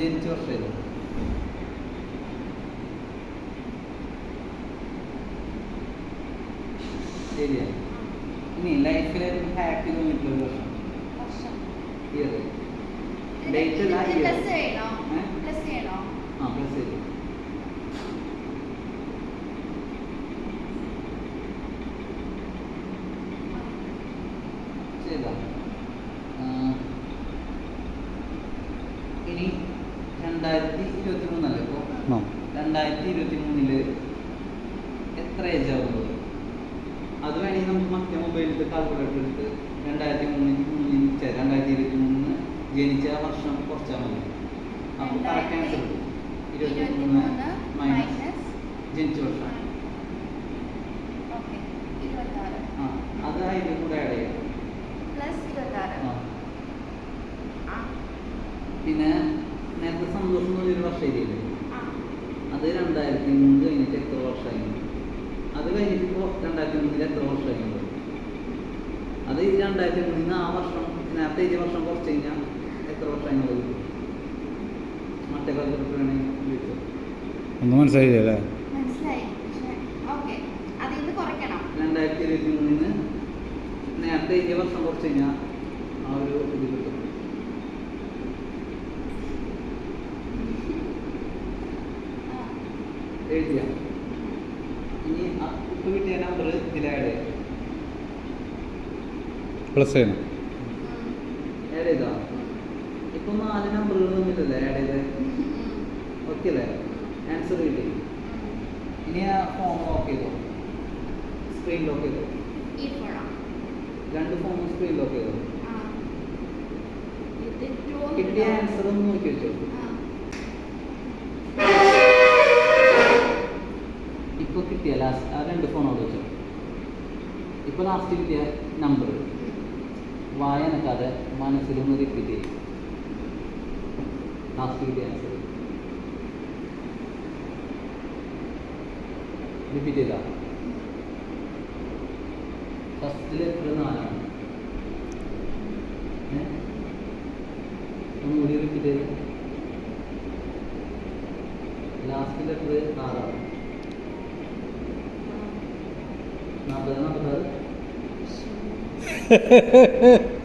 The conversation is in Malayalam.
ജനിച്ച വർഷം ശരിയാ. ഇനി ലൈഫിൽ ഹാപ്പി തോന്നിയിട്ടുള്ള ഒരു വർഷം ഇയർ ഡേറ്റ് അല്ല ഇയർ. ആ പ്ലസ് ചെയ്തു ചെയ്താ. ഇനി 2023 അല്ലേ ഇപ്പോൾ? 2023 എത്ര ഏജ് ആവുന്നത്? അത് വേണമെങ്കിൽ നമുക്ക് മറ്റേ മൊബൈലിൽ കാൽക്കുലേറ്റർ എടുത്ത് 2023 ജനിച്ച വർഷം കുറച്ചാൽ മതി. അപ്പോൾ കറക്റ്റ് ആൻസർ 23 മൈനസ് ജനിച്ച വർഷം. അത് അതിൻ്റെ കൂടെ ആഡ് ചെയ്യാം. പിന്നെ നേരത്തെ സന്തോഷം എന്നൊരു വർഷം ഇല്ലേ, അത് 2003 കഴിഞ്ഞിട്ട് എത്ര വർഷമായി? അത് കഴിഞ്ഞിട്ട് ഇപ്പോൾ 2003 എത്ര വർഷമായി? അത് 2003 ആ വർഷം നേരത്തെ ഈ വർഷം കുറച്ച് കഴിഞ്ഞാൽ എത്ര വർഷമായി? മറ്റേ കാലത്ത് വേണമെങ്കിൽ ഒന്നും മനസ്സിലായില്ലേ? 2023 നേരത്തെ ഈ വർഷം കുറച്ച് കഴിഞ്ഞാൽ ആ ഒരു ഇത് കിട്ടും. എഴുതിയ ഇനി ഇപ്പൊ കിട്ടിയ നമ്പർ ഇതിൽ ആഡ് ചെയ്യാം. പ്ലസ് ചെയ്യണം. ആഡ് ചെയ്താ ഇപ്പൊ 4 നമ്പറുകൾ തമ്മിലല്ലേ ആഡ് ചെയ്ത്? ഓക്കെ അല്ലേ? ആൻസർ കിട്ടി. ഇനി ആ ഫോം ലോക്ക് ചെയ്തോ, സ്ക്രീൻ ലോക്ക് ചെയ്തോ. 2 ഫോമും സ്ക്രീൻ ലോക്ക് ചെയ്തോ. കിട്ടിയ ആൻസർ ഒന്ന് നോക്കി വെച്ചോ. ഇപ്പൊ കിട്ടിയ ലാസ്റ്റ് ആ 2 ഫോണോട് വെച്ചോ. ഇപ്പൊ ലാസ്റ്റ് കിട്ടിയ നമ്പർ വായനക്കാതെ മനസ്സിലൊന്ന് റിപ്പീറ്റ് ചെയ്യും. ലാസ്റ്റ് കിട്ടിയ ആൻസർ റിപ്പീറ്റ് ചെയ്താ. ഫസ്റ്റ് ലെറ്റർ 4 ഒന്നുകൂടി റിപ്പീറ്റ് ചെയ്ത്. Last letter 6 40 46